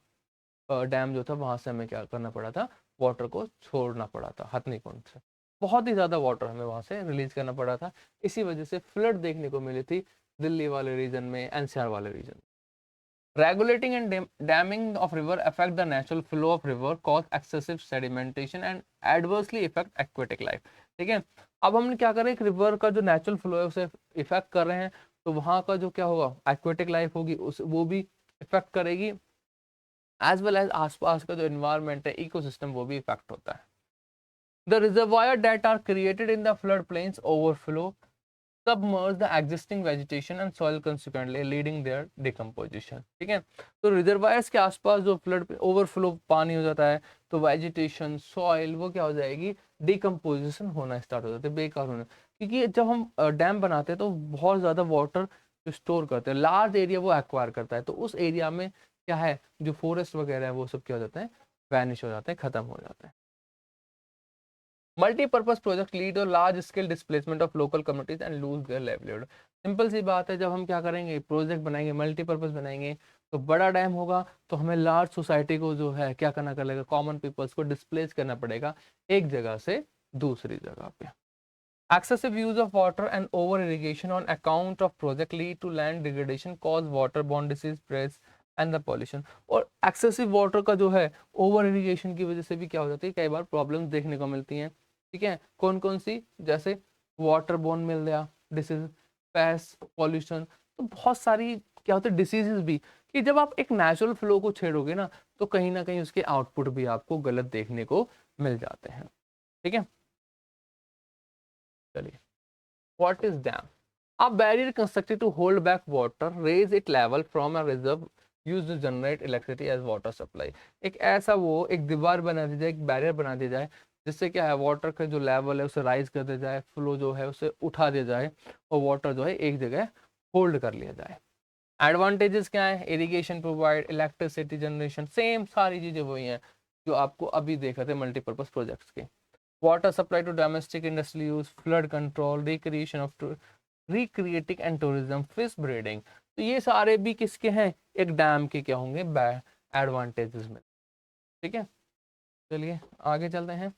डैम जो था, वहां से हमें क्या करना पड़ा था, वाटर को छोड़ना पड़ा था हथनीकुंड से। बहुत ही ज्यादा वाटर हमें वहां से रिलीज करना पड़ा था, इसी वजह से फ्लड देखने को मिली थी दिल्ली वाले रीजन में, एनसीआर वाले रीजन में। Regulating and damming of river affect the natural flow of river, cause excessive sedimentation and adversely affect aquatic life, ठीक है। अब हमने क्या करें, एक रिवर का जो नेचुरल फ्लो है उसे इफेक्ट कर रहे हैं, तो वहां का जो क्या होगा, एक्वेटिक लाइफ होगी, उस वो भी इफेक्ट करेगी, एज वेल एज आसपास का जो एनवायरमेंट है, इकोसिस्टम, वो भी इफेक्ट होता है। The reservoir that are created in the floodplains overflow, submerge the existing vegetation and soil, consequently leading their decomposition, ठीक है। तो रिजर्वायर्स के आसपास जो फ्लड ओवरफ्लो पानी हो जाता है, तो वेजिटेशन, सॉइल, वो क्या हो जाएगी, डिकम्पोजिशन होना स्टार्ट हो जाता है, बेकार होना। क्योंकि जब हम डैम बनाते हैं तो बहुत ज्यादा वाटर स्टोर करते हैं, लार्ज एरिया वो एक्वायर करता है, तो उस एरिया में क्या है, जो फॉरेस्ट वगैरह है वो सब क्या हो जाता है, वैनिश हो जाते हैं, खत्म हो जाते हैं। मल्टीपर्पज प्रोजेक्ट लीड और large scale displacement of local communities and lose their livelihood. Simple सी बात है, जब हम क्या करेंगे, प्रोजेक्ट बनाएंगे, मल्टीपर्पज बनाएंगे, तो बड़ा डैम होगा तो हमें लार्ज सोसाइटी को जो है क्या करना पड़ेगा, कॉमन पीपल्स को डिस्प्लेस करना पड़ेगा एक जगह से दूसरी जगह पे। Excessive use of water and over irrigation on account of project lead to land degradation, cause waterborne disease spreads and the pollution। और excessive water का जो है, ओवर इरिगेशन की वजह से भी क्या हो जाती है, कई बार प्रॉब्लम्स देखने को मिलती हैं, ठीक है। कौन कौन सी, जैसे वाटर बोर्न मिल गया डिसीज, पेस्ट, पॉल्यूशन, तो बहुत सारी क्या होती है डिसीजेस भी, कि जब आप एक नेचुरल फ्लो को छेड़ोगे ना, तो कहीं ना कहीं उसके आउटपुट भी आपको गलत देखने को मिल जाते हैं, ठीक है। चलिए, what is damn. A barrier constructed to hold back water, raise its level from a reserve use to generate electricity as water supply. एक ऐसा वो एक दीवार बना दी जाए, एक बैरियर बना दिया जाए, जिससे क्या है वाटर का जो लेवल है उसे राइज कर दिया जाए, फ्लो जो है उसे उठा दिया जाए और वाटर जो है एक जगह होल्ड कर लिया जाए। एडवांटेजेस क्या है? Irrigation provide, electricity generation, same सारी चीजें वही हैं जो आपको अभी देखा थे मल्टीपर्पज प्रोजेक्ट्स के। Water supply to domestic industrial use, flood control, recreation of recreating and tourism, fish breeding. तो ये सारे भी किसके हैं? एक डैम के क्या होंगे? एडवांटेजेस में। ठीक है, चलिए आगे चलते हैं।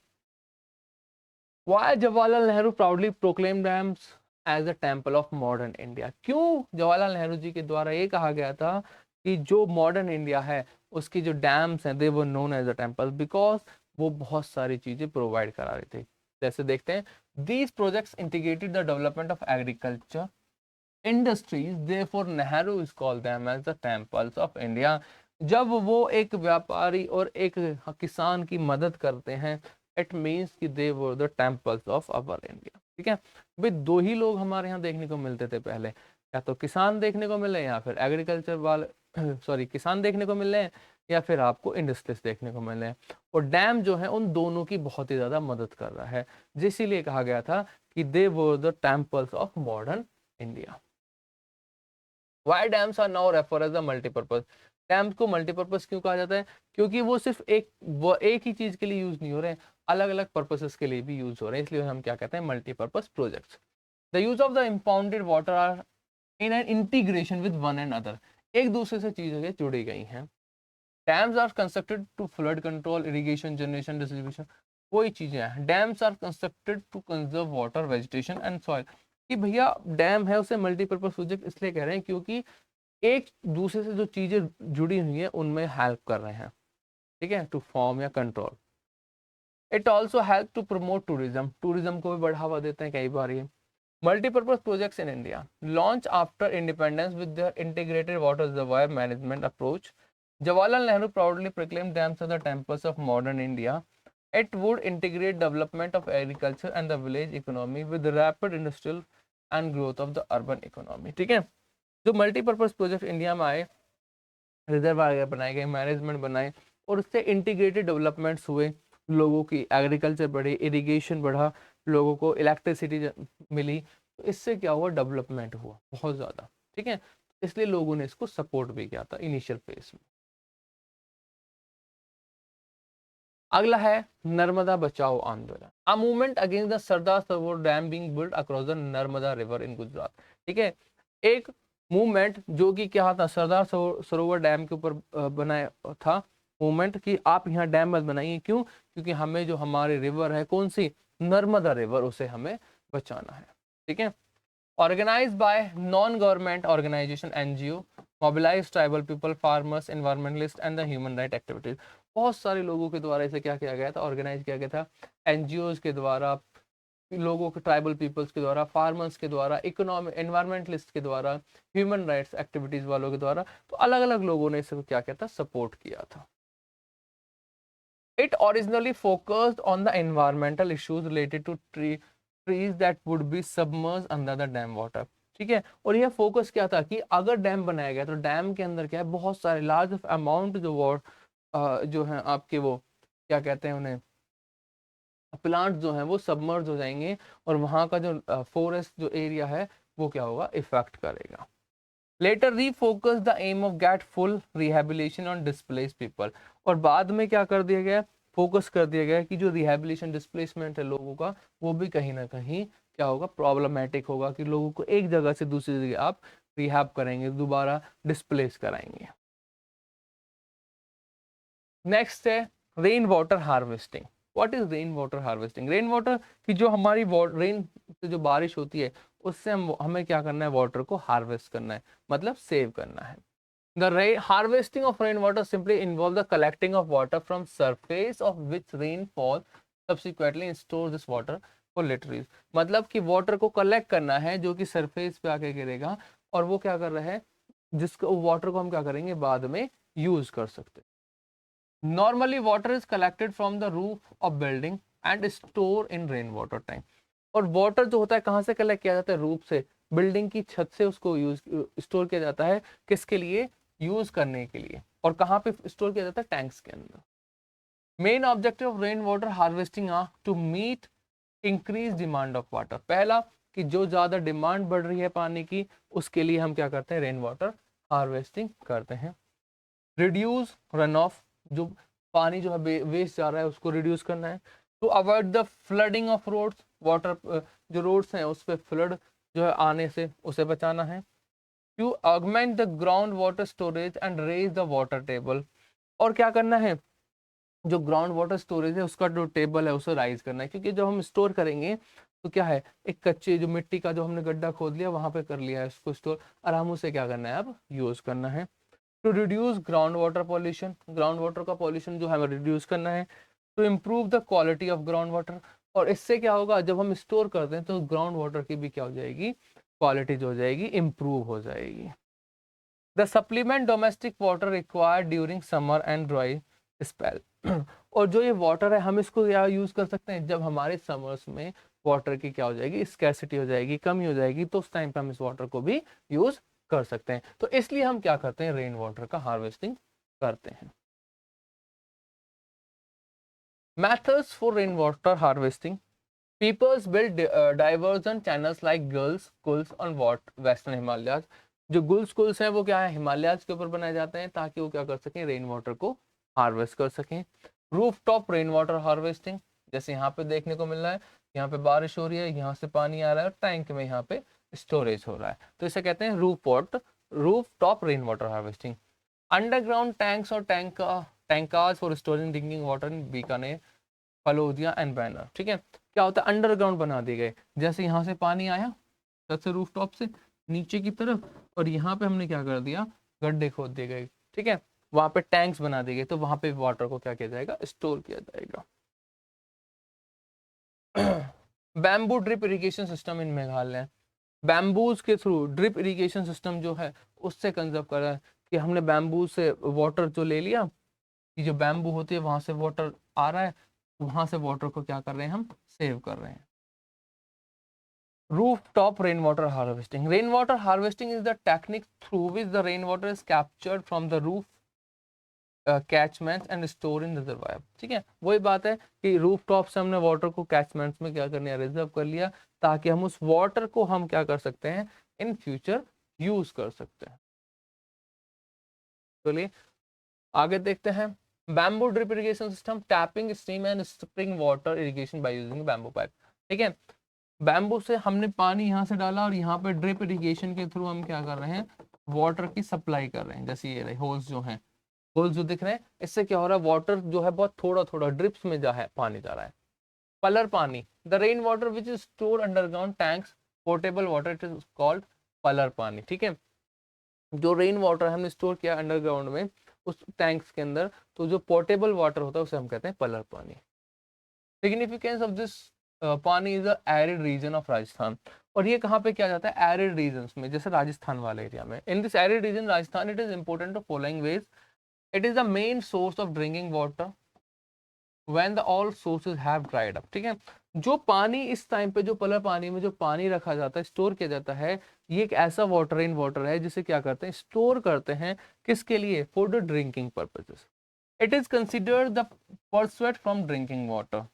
Why Jawaharlal Nehru proudly proclaim dams as a temple of modern India? क्यों जवाहरलाल नेहरू जी के द्वारा ये कहा गया था कि जो मॉडर्न इंडिया है उसकी जो डैम्स हैं they were known as a temple? Because वो बहुत सारी चीजें प्रोवाइड करा रहे थे। जैसे देखते हैं, these projects integrated the development of agriculture industries, therefore Nehru is called them as the temples of India. जब वो एक व्यापारी और एक किसान की मदद करते हैं, इट मीन्स कि they were the temples of our India. ठीक है भाई, दो ही लोग हमारे यहाँ देखने को मिलते थे पहले, या तो किसान देखने को मिले या फिर एग्रीकल्चर वाले सॉरी किसान देखने को मिले या फिर आपको इंडस्ट्रीज देखने को मिले। और डैम जो है उन दोनों की बहुत ही ज्यादा मदद कर रहा है, जिसीलिए कहा गया था कि they were the temples of modern India. Why dams are now refer as a multipurpose? Dams को मल्टीपर्पज क्यों कहा जाता है? क्योंकि वो सिर्फ एक ही चीज के लिए यूज नहीं हो रहे हैं, अलग अलग पर्पसेस के लिए भी यूज हो रहे हैं, इसलिए हम क्या कहते हैं? Multipurpose projects. The use of the impounded water are in an integration with one and other, एक दूसरे से चीजें जुड़ी गई हैं। Dams are constructed to flood control, irrigation, generation, distribution. वही चीजें हैं, dams are constructed to conserve water, vegetation and soil. कि भैया डैम है उसे मल्टीपर्पज प्रोजेक्ट इसलिए कह रहे हैं क्योंकि एक दूसरे से जो चीजें जुड़ी हुई हैं उनमें हेल्प कर रहे हैं। ठीक है, टू फॉर्म या control. It also help to promote tourism, tourism को भी बढ़ावा देते हैं कई बार ये। Multipurpose projects in India launch after independence with their integrated water reservoir management approach. Jawaharlal Nehru proudly proclaimed dams as the temples of modern India. It would integrate development of agriculture and the village economy with the rapid industrial and growth of the urban economy. ठीक है, जो multipurpose project India में आए, reservoir बनाए गए, management बनाए और उससे इंटीग्रेटेड डेवलपमेंट्स हुए, लोगों की एग्रीकल्चर बढ़ी, इरिगेशन बढ़ा, लोगों को इलेक्ट्रिसिटी मिली, तो इससे क्या हुआ? डेवलपमेंट हुआ बहुत ज़्यादा। ठीक है, इसलिए लोगों ने इसको सपोर्ट भी किया था इनिशियल फेज में। अगला है नर्मदा बचाओ आंदोलन, a movement against the Sardar Sarovar dam being built across the Narmada river in Gujarat. ठीक है, एक मूवमेंट जो कि क्या था, सरदार सरोवर डैम के ऊपर बनाया था मूवमेंट कि आप यहाँ डैम मत बनाइए। क्यों? क्योंकि हमें जो हमारी रिवर है, कौन सी? नर्मदा रिवर, उसे हमें बचाना है। ठीक है, organized by non-government organization NGO, mobilized tribal people, farmers, environmentalists and the human right activities। बहुत सारे लोगों के द्वारा इसे क्या किया गया था? ऑर्गेनाइज किया गया था एनजीओ के द्वारा, लोगों के, ट्राइबल पीपल्स के द्वारा, फार्मर्स के द्वारा, इकोनॉमिक एनवायरमेंटलिस्ट के द्वारा, ह्यूमन राइट्स एक्टिविटीज वालों के द्वारा। तो अलग अलग लोगों ने इसे क्या किया था? सपोर्ट किया था। It originally focused on the environmental issues related to trees that would be submerged under the dam water। ठीक है, और यह फोकस क्या था कि अगर डैम बनाया गया तो डैम के अंदर क्या है? बहुत सारे लार्ज अमाउंट जो वाटर जो है आपके, वो क्या कहते हैं उन्हें, प्लांट जो हैं वो सबमर्ज हो जाएंगे और वहां का जो फॉरेस्ट जो एरिया है वो क्या होगा? इफेक्ट करेगा। Later refocus the aim of get full rehabilitation on displace people. और बाद में क्या कर दिया गया? फोकस कर दिया गया कि जो रिहेबिलिटेशन, डिस्प्लेसमेंट है लोगों का, वो भी कहीं ना कहीं क्या होगा? प्रॉब्लमेटिक होगा कि लोगों को एक जगह से दूसरी जगह आप रिहैब करेंगे, दोबारा डिस्प्लेस कराएंगे। नेक्स्ट है rain water harvesting. What is rain water harvesting? Rain water की जो हमारी रेन से जो बारिश होती है उससे हमें क्या करना है? वाटर को हार्वेस्ट करना है, मतलब सेव करना है। The harvesting of rainwater simply involves the collecting of water from surface of which rain falls, subsequently store this water for later use। मतलब कि वाटर को कलेक्ट करना है जो कि सरफेस पे आके गिरेगा, और वो क्या कर रहा है? जिसको वाटर को हम क्या करेंगे? बाद में यूज कर सकते। Normally water is collected from the roof of building and store in rain water tank. और वाटर जो होता है कहाँ से कलेक्ट किया जाता है? रूफ से, बिल्डिंग की छत से उसको यूज स्टोर किया जाता है। किसके लिए? यूज करने के लिए। और कहाँ पे स्टोर किया जाता है? टैंक्स के अंदर। Main objective of rain water harvesting are to meet increase demand of water. पहला कि जो ज्यादा डिमांड बढ़ रही है पानी की, उसके लिए हम क्या करते हैं? रेन वाटर हार्वेस्टिंग करते हैं। रिड्यूस रन ऑफ, जो पानी जो है वेस्ट जा रहा है उसको रिड्यूस करना है। To avoid the flooding of roads, water जो रोड्स हैं उस पर फ्लड जो है आने से उसे बचाना है। To augment the ground water storage and raise the water table, और क्या करना है? जो ग्राउंड वाटर स्टोरेज है उसका जो टेबल है उसे राइज करना है, क्योंकि जब हम स्टोर करेंगे तो क्या है, एक कच्चे जो मिट्टी का जो हमने गड्ढा खोद लिया वहां पे कर लिया है उसको स्टोर, और हम उसे क्या करना है? अब यूज करना है। To reduce ground water pollution, ground water का पॉल्यूशन जो है हमें रिड्यूस करना है। To improve the quality of ground water, और इससे क्या होगा, जब हम स्टोर करते हैं तो ग्राउंड वाटर की भी क्या हो जाएगी? क्वालिटी जो हो जाएगी, इम्प्रूव हो जाएगी। The supplement domestic water required during summer and dry spell, और जो ये वाटर है हम इसको क्या यूज कर सकते हैं? जब हमारे समर्स में वाटर की क्या हो जाएगी? स्कैसिटी हो जाएगी, कमी हो जाएगी, तो उस टाइम पे हम इस वाटर को भी यूज कर सकते हैं। तो इसलिए हम क्या करते हैं? रेन वाटर का हार्वेस्टिंग करते हैं। Methods for rain water harvesting, peoples build diversion channels like guls kuls on western Himalayas. जो गुल्स कुल्स हैं वो क्या है? हिमालयाज के ऊपर बनाए जाते हैं ताकि वो क्या कर सकें? रेन वाटर को हार्वेस्ट कर सकें। Roof top rain water harvesting, जैसे यहाँ पे देखने को मिल रहा है, यहाँ पे बारिश हो रही है, यहाँ से पानी आ रहा है और टैंक में यहाँ पे स्टोरेज हो रहा है, तो इसे कहते हैं roof top rain water harvesting. Underground tanks और tankas for storing drinking water in Bikaner, Phalodi and Barmer. ठीक है, क्या होता है? अंडरग्राउंड बना दिए गए, जैसे यहाँ से पानी आया छत से, रूफ टॉप से नीचे की तरफ, और यहाँ पे हमने क्या कर दिया? गड्ढे खोद दिए गए। ठीक है, वहां पे टैंक्स बना दिए गए, तो वहां पे वाटर को क्या किया जाएगा? स्टोर किया जाएगा। Bamboo drip irrigation system in Meghalaya, bamboos के थ्रू ड्रिप इरिगेशन सिस्टम जो है उससे कंजर्व कर रहा है कि हमने बैम्बू से वाटर जो ले लिया, कि जो बैम्बू होती है वहां से वाटर आ रहा है, वहां से वाटर को क्या कर रहे हैं? हम सेव कर रहे हैं। Rooftop rainwater harvesting. Rainwater harvesting is the technique through which the rainwater is captured from the roof catchments and store in reservoir. ठीक है, वही बात है कि रूफ टॉप से हमने वाटर को कैचमेंट्स में क्या करने है? रिजर्व कर लिया, ताकि हम उस वाटर को हम क्या कर सकते हैं? इन फ्यूचर यूज कर सकते हैं। चलिए आगे देखते हैं। Bamboo drip irrigation system, tapping stream and spring water irrigation by using bamboo pipe. ठीक है, बैम्बू से हमने पानी यहाँ से डाला और यहाँ पे ड्रिप इरिगेशन के थ्रू हम क्या कर रहे हैं? वाटर की सप्लाई कर रहे हैं। जैसे ये होल्स जो हैं, होल्स जो दिख रहे हैं, इससे क्या हो रहा है? वाटर जो है बहुत थोड़ा थोड़ा ड्रिप्स में जा है पानी जा रहा है। Palar pani, the rain water which is store underground tanks, portable water, it is called palar pani. ठीक है, जो रेन वाटर हमने स्टोर किया अंडरग्राउंड में उस टैंक्स के अंदर, तो जो पोर्टेबल वाटर होता है उसे हम कहते हैं पलर पानी। सिग्निफिकेंस ऑफ दिस पानी is arid region of Rajasthan, और ये कहाँ पे किया जाता है? एरिड रीजन्स में, जैसे राजस्थान वाले एरिया में। In this arid region Rajasthan, it is important of following veg. It is the main source of drinking water when the all sources have dried up. ठीक है, जो पानी इस टाइम पे, जो पलर पानी में जो पानी रखा जाता है, स्टोर किया जाता है, ये एक ऐसा वाटर, रेन वाटर है जिसे क्या करते हैं? स्टोर करते हैं। किसके लिए? For the drinking purposes. It is considered the pursuit from drinking water.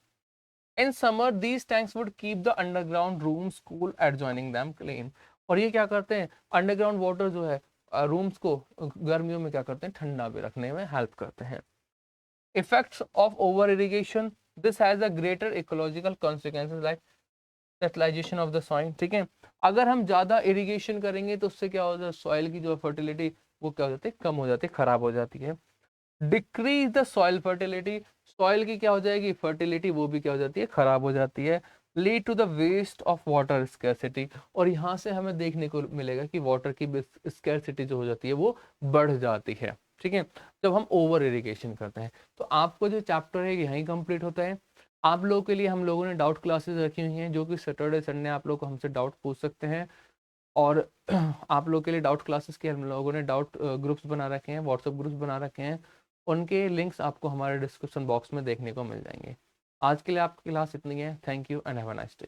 In summer these tanks would keep the underground rooms cool adjoining them clean, और ये क्या करते हैं? अंडरग्राउंड वाटर जो है रूम्स को गर्मियों में क्या करते हैं? ठंडा भी रखने में हेल्प करते हैं। Effects of over irrigation, this has a greater ecological consequences like fertilisation of the soil. ठीक है, अगर हम ज्यादा इरिगेशन करेंगे तो उससे क्या होता है? सॉइल की जो फर्टिलिटी वो क्या हो जाती है? कम हो जाती है, खराब हो जाती है। Decrease the soil fertility, soil की क्या हो जाएगी? फर्टिलिटी वो भी क्या हो जाती है? खराब हो जाती है। Lead to the waste of water scarcity, और यहाँ से हमें देखने को मिलेगा कि वाटर की स्कैरसिटी जो हो जाती है वो बढ़ जाती है। ठीक है, जब हम ओवर इरिगेशन करते हैं। तो आपको जो चैप्टर है यहीं कंप्लीट होता है। आप लोगों के लिए हम लोगों ने डाउट क्लासेस रखी हुई हैं, जो कि सैटरडे संडे आप लोग हमसे डाउट पूछ सकते हैं। और आप लोग के लिए डाउट क्लासेस के हम लोगों ने डाउट ग्रुप्स बना रखे हैं, व्हाट्सएप ग्रुप्स बना रखे हैं, उनके लिंक्स आपको हमारे डिस्क्रिप्शन बॉक्स में देखने को मिल जाएंगे। आज के लिए आपकी क्लास इतनी है। Thank you and have a nice day.